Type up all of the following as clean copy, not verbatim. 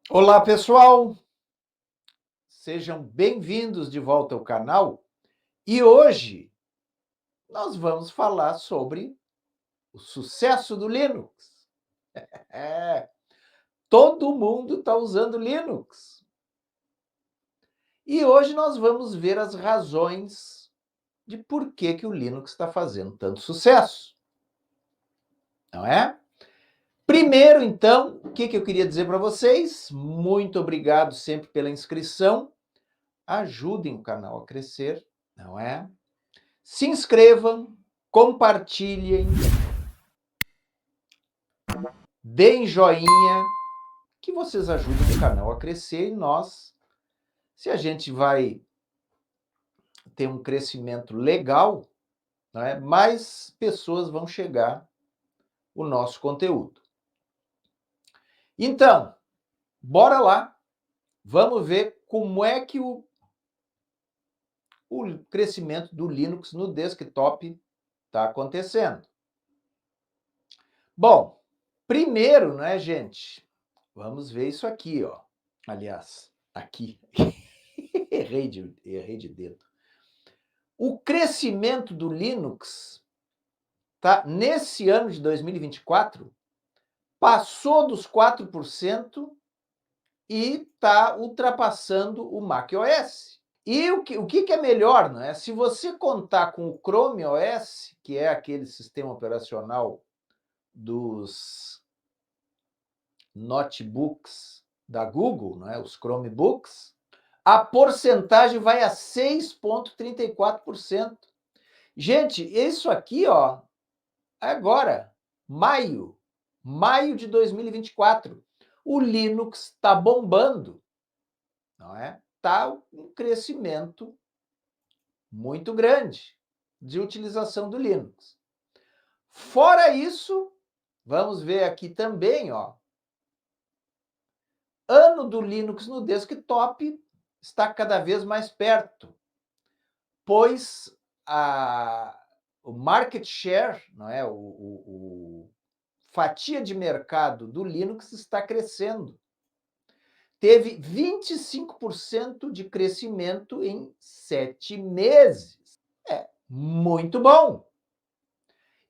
Olá, pessoal! Sejam bem-vindos de volta ao canal. E hoje nós vamos falar sobre o sucesso do Linux. É, todo mundo está usando Linux. E hoje nós vamos ver as razões de por que o Linux está fazendo tanto sucesso, não é? Primeiro, então, o que eu queria dizer para vocês? Muito obrigado sempre pela inscrição. Ajudem o canal a crescer, não é? Se inscrevam, compartilhem, deem joinha, que vocês ajudem o canal a crescer e nós, se a gente vai ter um crescimento legal, né, mais pessoas vão chegar o nosso conteúdo. Então, bora lá, vamos ver como é que o crescimento do Linux no desktop está acontecendo. Bom, primeiro, né, gente, vamos ver isso aqui, ó. Aliás, aqui. errei de dedo. O crescimento do Linux, tá, nesse ano de 2024, passou dos 4% e está ultrapassando o macOS. E o que é melhor, né? Se você contar com o Chrome OS, que é aquele sistema operacional dos notebooks da Google, né, os Chromebooks, a porcentagem vai a 6,34%. Gente, isso aqui, ó, agora, maio de 2024. O Linux está bombando, não é? Está um crescimento muito grande de utilização do Linux. Fora isso, vamos ver aqui também, ó, ano do Linux no desktop está cada vez mais perto, pois o market share, não é, fatia de mercado do Linux está crescendo. Teve 25% de crescimento em 7 meses. É muito bom.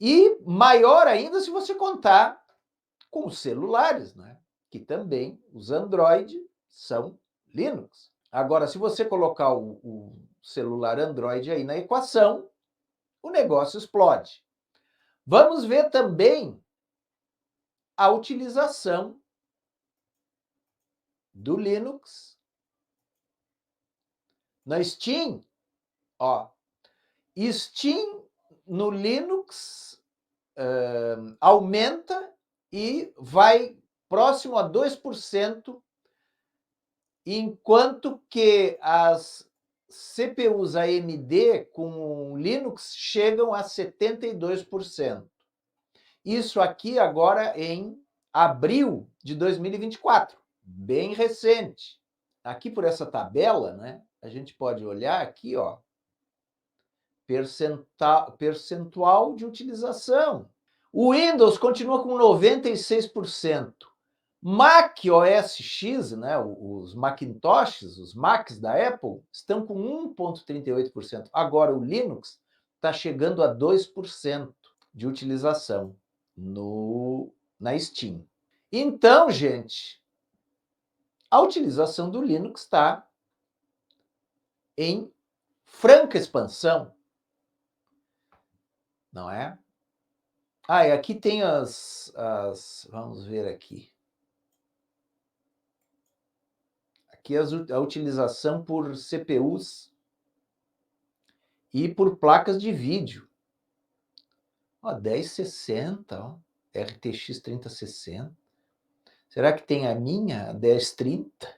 E maior ainda se você contar com os celulares, né? Que também os Android são Linux. Agora, se você colocar o celular Android aí na equação, o negócio explode. Vamos ver também a utilização do Linux na Steam. Ó, Steam no Linux aumenta e vai próximo a 2%, enquanto que as CPUs AMD com Linux chegam a 72%. Isso aqui agora em abril de 2024, bem recente. Aqui por essa tabela, né, a gente pode olhar aqui, ó, percentual de utilização. O Windows continua com 96%. Mac OS X, né, os Macintoshes, os Macs da Apple, estão com 1,38%. Agora o Linux está chegando a 2% de utilização na Steam. Então, gente, a utilização do Linux está em franca expansão, não é? Ah, e aqui tem vamos ver aqui. Aqui a utilização por CPUs e por placas de vídeo. Ó, 1060, ó, RTX 3060. Será que tem a minha, a 1030?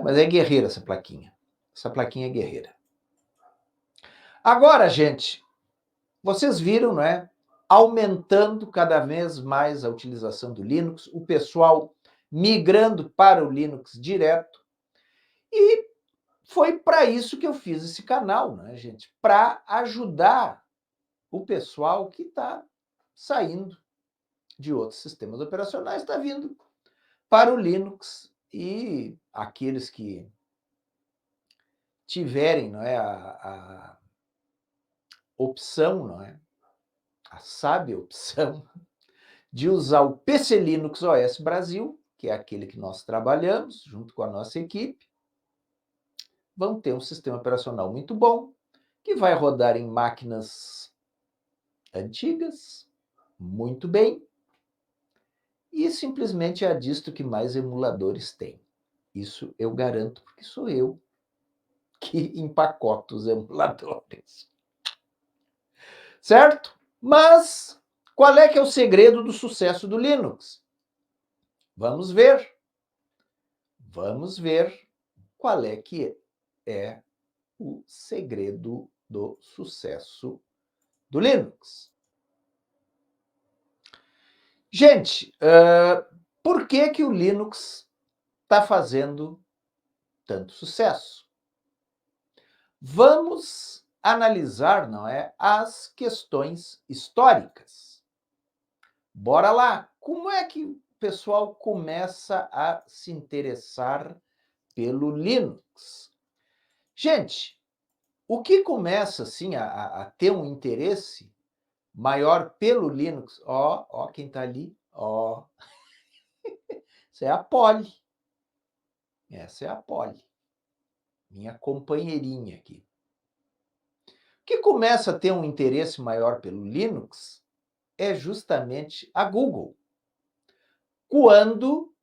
Mas é guerreira essa plaquinha. Essa plaquinha é guerreira. Agora, gente, vocês viram, não é? Aumentando cada vez mais a utilização do Linux, o pessoal migrando para o Linux direto. E foi para isso que eu fiz esse canal, né, gente? Para ajudar o pessoal que está saindo de outros sistemas operacionais, está vindo para o Linux, e aqueles que tiverem, não é, a opção, não é, a sábia opção de usar o PC Linux OS Brasil, que é aquele que nós trabalhamos junto com a nossa equipe, vão ter um sistema operacional muito bom, que vai rodar em máquinas antigas, muito bem, e simplesmente é a distro que mais emuladores tem. Isso eu garanto, porque sou eu que empacoto os emuladores. Certo? Mas qual é que é o segredo do sucesso do Linux? Vamos ver. Vamos ver qual é que é o segredo do sucesso do Linux. Gente, por que que o Linux está fazendo tanto sucesso? Vamos analisar, não é, as questões históricas. Bora lá! Como é que o pessoal começa a se interessar pelo Linux? Gente, o que começa assim a ter um interesse maior pelo Linux, ó quem está ali, ó, isso é a Polly. Essa é a Polly, minha companheirinha aqui. O que começa a ter um interesse maior pelo Linux é justamente a Google, quando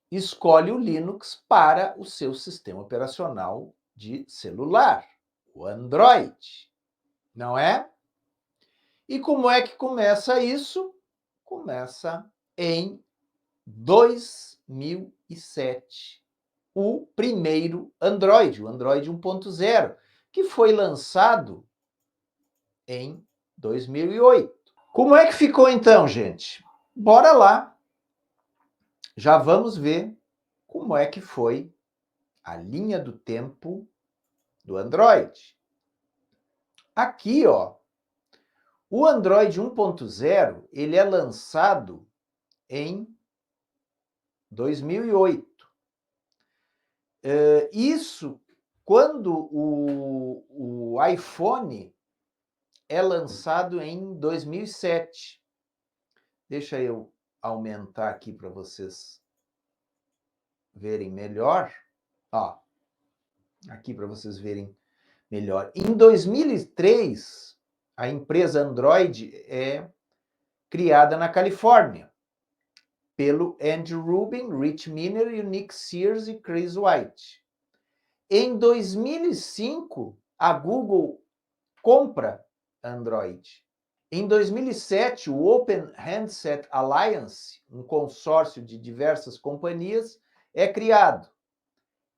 escolhe o Linux para o seu sistema operacional de celular, o Android, não é? E como é que começa isso? Começa em 2007, o primeiro Android, o Android 1.0, que foi lançado em 2008. Como é que ficou então, gente? Bora lá. Já vamos ver como é que foi a linha do tempo do Android. Aqui, ó, o Android 1.0, ele é lançado em 2008. Isso quando o iPhone é lançado em 2007. Deixa eu aumentar aqui para vocês verem melhor. Ó, aqui para vocês verem melhor. Em 2003, a empresa Android é criada na Califórnia pelo Andrew Rubin, Rich Miner, Nick Sears e Chris White. Em 2005, a Google compra Android. Em 2007, o Open Handset Alliance, um consórcio de diversas companhias, é criado.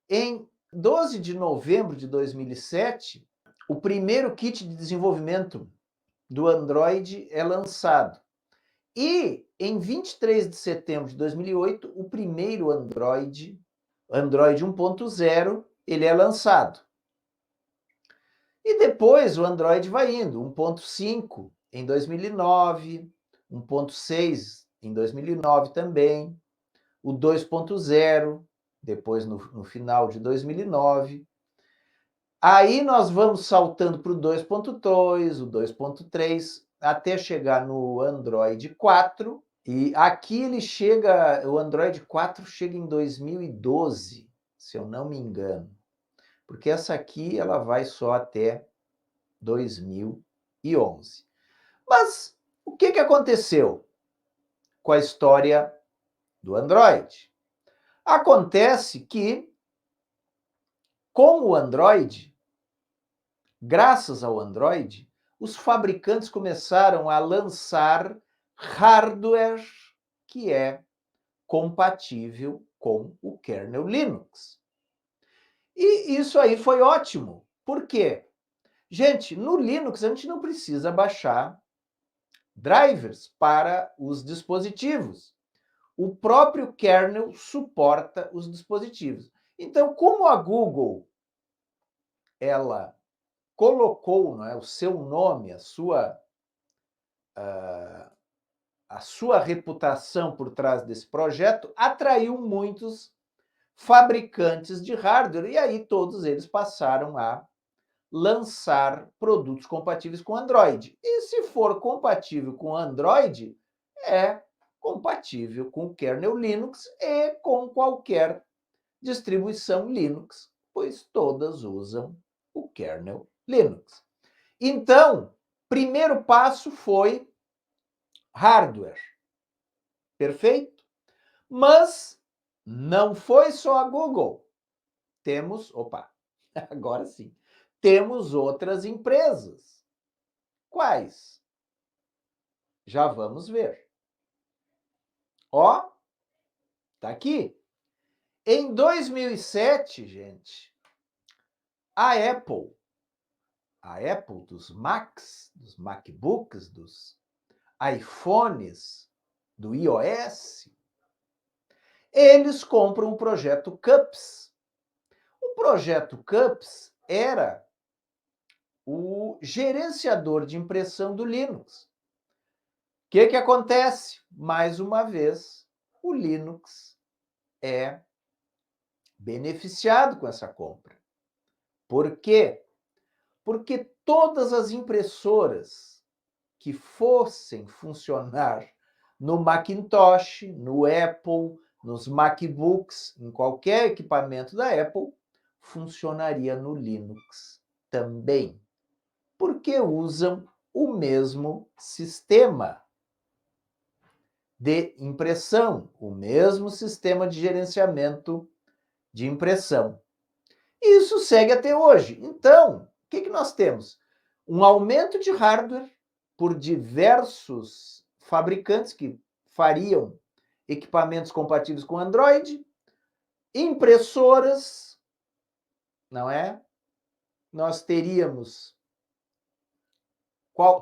Em 12 de novembro de 2007, o primeiro kit de desenvolvimento do Android é lançado. E em 23 de setembro de 2008, o primeiro Android 1.0, ele é lançado. E depois o Android vai indo, 1.5 em 2009, 1.6 em 2009 também, o 2.0, depois no final de 2009. Aí nós vamos saltando para o 2.2, o 2.3, até chegar no Android 4. E aqui ele chega, o Android 4 chega em 2012, se eu não me engano. Porque essa aqui ela vai só até 2011. Mas o que aconteceu com a história do Android? Acontece que, com o Android, graças ao Android, os fabricantes começaram a lançar hardware que é compatível com o kernel Linux. E isso aí foi ótimo. Por quê? Gente, no Linux a gente não precisa baixar drivers para os dispositivos. O próprio kernel suporta os dispositivos. Então, como a Google ela colocou, não é, o seu nome, a a sua reputação por trás desse projeto atraiu muitos fabricantes de hardware, e aí todos eles passaram a lançar produtos compatíveis com Android. E se for compatível com Android, é compatível com o kernel Linux e com qualquer distribuição Linux, pois todas usam o kernel Linux. Então, primeiro passo foi hardware. Perfeito? Mas não foi só a Google. Agora sim. Temos outras empresas. Quais? Já vamos ver. Ó, tá aqui. Em 2007, gente, a Apple dos Macs, dos MacBooks, dos iPhones, do iOS, eles compram o projeto CUPS. O projeto CUPS era o gerenciador de impressão do Linux. O que acontece? Mais uma vez, o Linux é beneficiado com essa compra. Por quê? Porque todas as impressoras que fossem funcionar no Macintosh, no Apple, nos MacBooks, em qualquer equipamento da Apple, funcionaria no Linux também, porque usam o mesmo sistema de impressão, o mesmo sistema de gerenciamento de impressão. E isso segue até hoje. Então, o que nós temos? Um aumento de hardware por diversos fabricantes que fariam equipamentos compatíveis com Android, impressoras, não é? Nós teríamos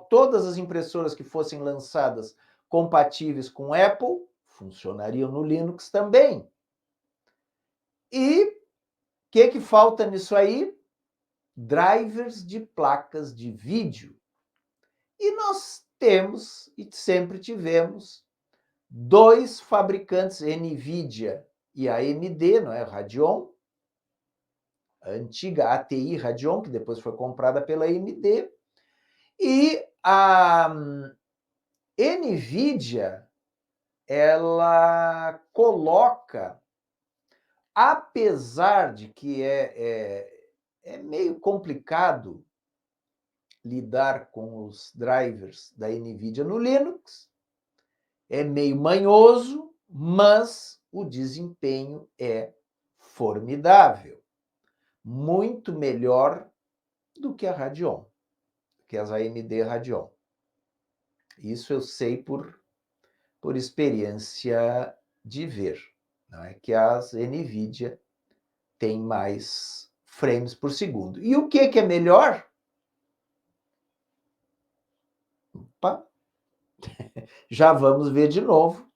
todas as impressoras que fossem lançadas compatíveis com Apple, funcionariam no Linux também. E o que falta nisso aí? Drivers de placas de vídeo. E nós temos, e sempre tivemos, dois fabricantes, NVIDIA e a AMD, não é? Radeon, a antiga ATI Radeon, que depois foi comprada pela AMD, e a NVIDIA, ela coloca, apesar de que é meio complicado lidar com os drivers da NVIDIA no Linux, é meio manhoso, mas o desempenho é formidável. Muito melhor do que a Radeon, que as AMD Radeon. Isso eu sei por experiência de ver, não é? Que as NVIDIA têm mais frames por segundo. E o que é melhor? Opa, já vamos ver de novo.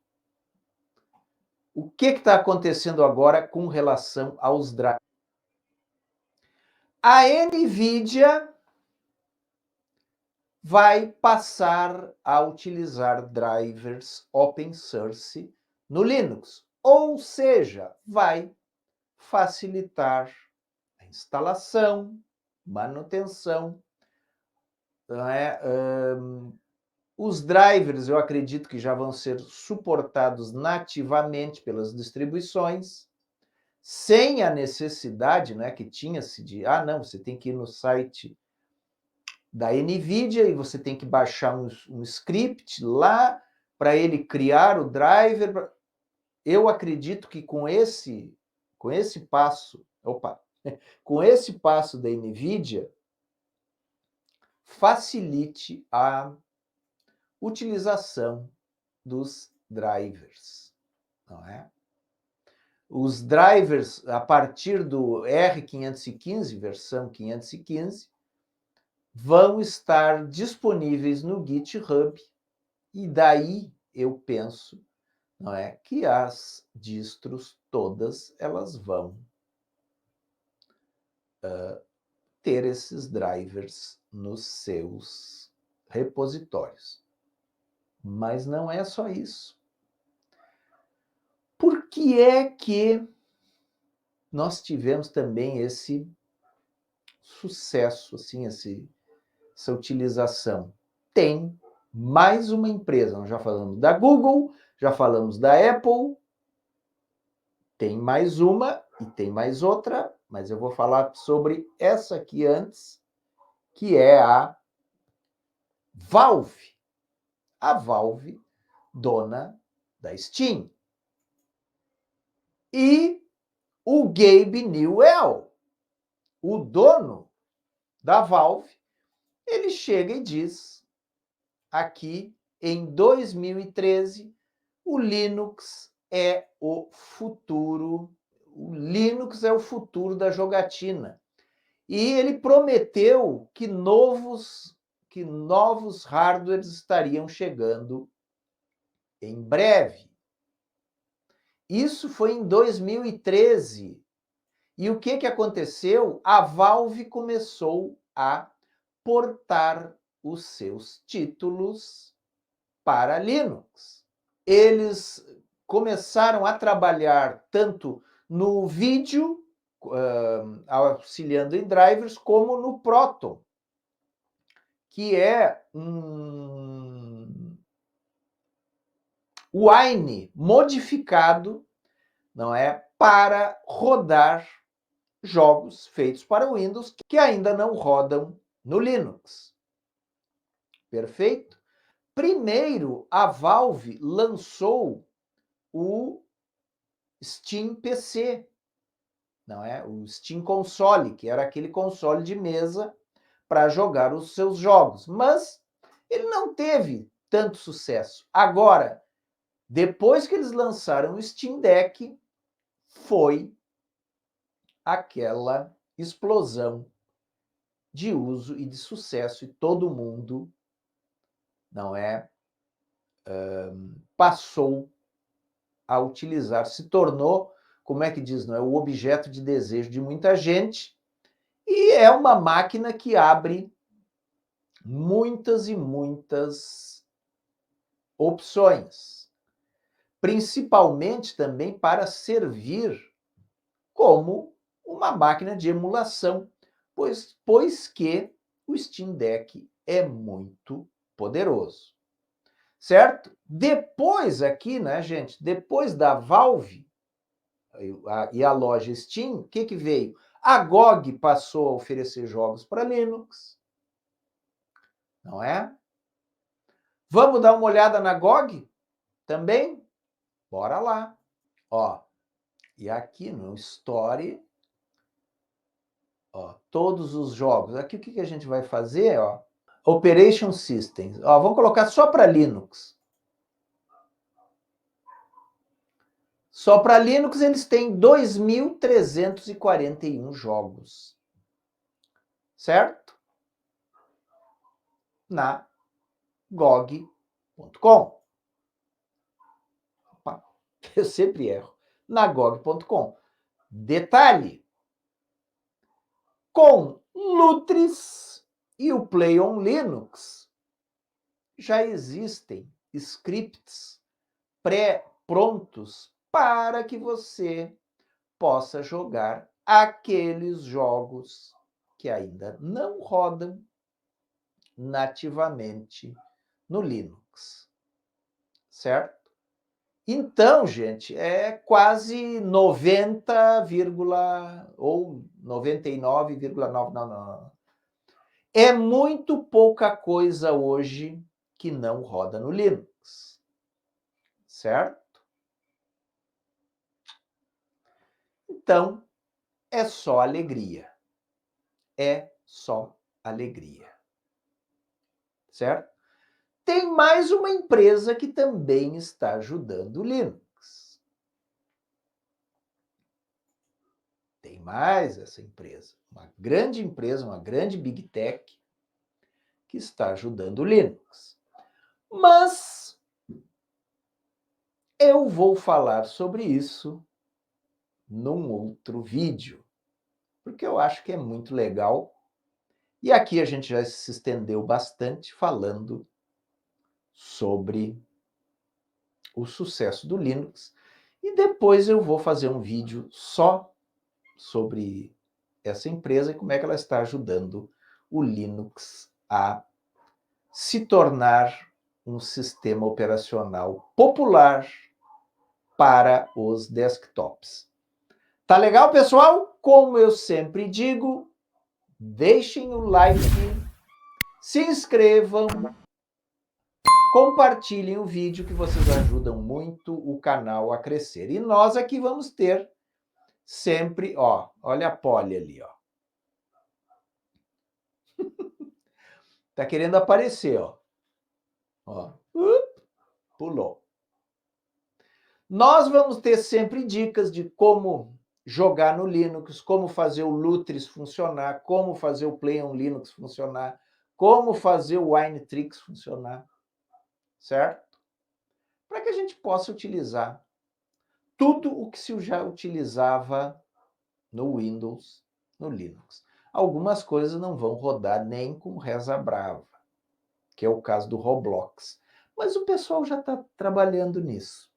O que está acontecendo agora com relação aos drivers? A NVIDIA vai passar a utilizar drivers open source no Linux, ou seja, vai facilitar a instalação, manutenção, não é? Os drivers, eu acredito que já vão ser suportados nativamente pelas distribuições, sem a necessidade, né, que tinha-se de, não, você tem que ir no site da NVIDIA e você tem que baixar um script lá para ele criar o driver. Eu acredito que com esse passo, com esse passo da NVIDIA, facilite a utilização dos drivers, não é? Os drivers, a partir do R515, versão 515, vão estar disponíveis no GitHub, e daí eu penso, não é, que as distros todas elas vão ter esses drivers nos seus repositórios. Mas não é só isso. Por que é que nós tivemos também esse sucesso, assim, essa utilização? Tem mais uma empresa, nós já falamos da Google, já falamos da Apple, tem mais uma e tem mais outra, mas eu vou falar sobre essa aqui antes, que é a Valve. A Valve, dona da Steam. E o Gabe Newell, o dono da Valve, ele chega e diz aqui em 2013, o Linux é o futuro, o Linux é o futuro da jogatina. E ele prometeu que novos hardwares estariam chegando em breve. Isso foi em 2013. E o que aconteceu? A Valve começou a portar os seus títulos para Linux. Eles começaram a trabalhar tanto no vídeo, auxiliando em drivers, como no Proton, que é um Wine modificado, não é, para rodar jogos feitos para Windows que ainda não rodam no Linux. Perfeito? Primeiro, a Valve lançou o Steam PC, não é? O Steam Console, que era aquele console de mesa para jogar os seus jogos, mas ele não teve tanto sucesso. Agora, depois que eles lançaram o Steam Deck, foi aquela explosão de uso e de sucesso, e todo mundo, não é, passou a utilizar, se tornou, como é que diz, não é, o objeto de desejo de muita gente, e é uma máquina que abre muitas e muitas opções, principalmente também para servir como uma máquina de emulação, pois que o Steam Deck é muito poderoso, certo? Depois aqui, né, gente, depois da Valve e a loja Steam, o que veio? A GOG passou a oferecer jogos para Linux, não é? Vamos dar uma olhada na GOG também? Bora lá. Ó, e aqui no Store, ó, todos os jogos. Aqui o que a gente vai fazer, ó? Operation Systems. Ó, vamos colocar só para Linux. Só para Linux eles têm 2.341 jogos. Certo? Na GOG.com. Eu sempre erro. Na GOG.com. Detalhe: com Lutris e o Play on Linux, já existem scripts pré-prontos para que você possa jogar aqueles jogos que ainda não rodam nativamente no Linux, certo? Então, gente, é quase 90, ou 99,9, não. É muito pouca coisa hoje que não roda no Linux, certo? Então, é só alegria. É só alegria. Certo? Tem mais uma empresa que também está ajudando o Linux. Tem mais essa empresa, uma grande empresa, uma grande Big Tech, que está ajudando o Linux. Mas eu vou falar sobre isso num outro vídeo, porque eu acho que é muito legal. E aqui a gente já se estendeu bastante falando sobre o sucesso do Linux e depois eu vou fazer um vídeo só sobre essa empresa e como é que ela está ajudando o Linux a se tornar um sistema operacional popular para os desktops. Tá legal, pessoal? Como eu sempre digo, deixem o like, se inscrevam, compartilhem o vídeo que vocês ajudam muito o canal a crescer. E nós aqui vamos ter sempre, ó, olha a Polly ali, ó. Tá querendo aparecer, ó. Ó. Pulou. Nós vamos ter sempre dicas de como jogar no Linux, como fazer o Lutris funcionar, como fazer o Play on Linux funcionar, como fazer o Winetricks funcionar, certo? Para que a gente possa utilizar tudo o que se já utilizava no Windows, no Linux. Algumas coisas não vão rodar nem com reza brava, que é o caso do Roblox. Mas o pessoal já está trabalhando nisso.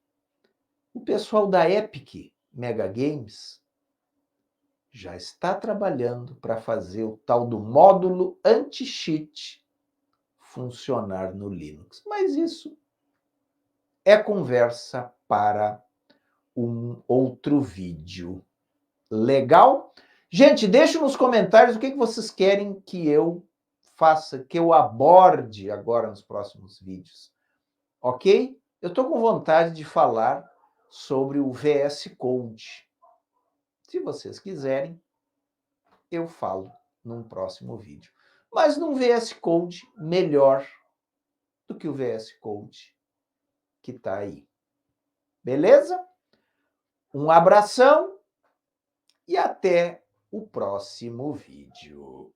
O pessoal da Epic Mega Games já está trabalhando para fazer o tal do módulo anti-cheat funcionar no Linux. Mas isso é conversa para um outro vídeo. Legal? Gente, deixe nos comentários o que vocês querem que eu faça, que eu aborde agora nos próximos vídeos. Ok? Eu estou com vontade de falar sobre o VS Code. Se vocês quiserem, eu falo num próximo vídeo. Mas num VS Code melhor do que o VS Code que está aí. Beleza? Um abração e até o próximo vídeo.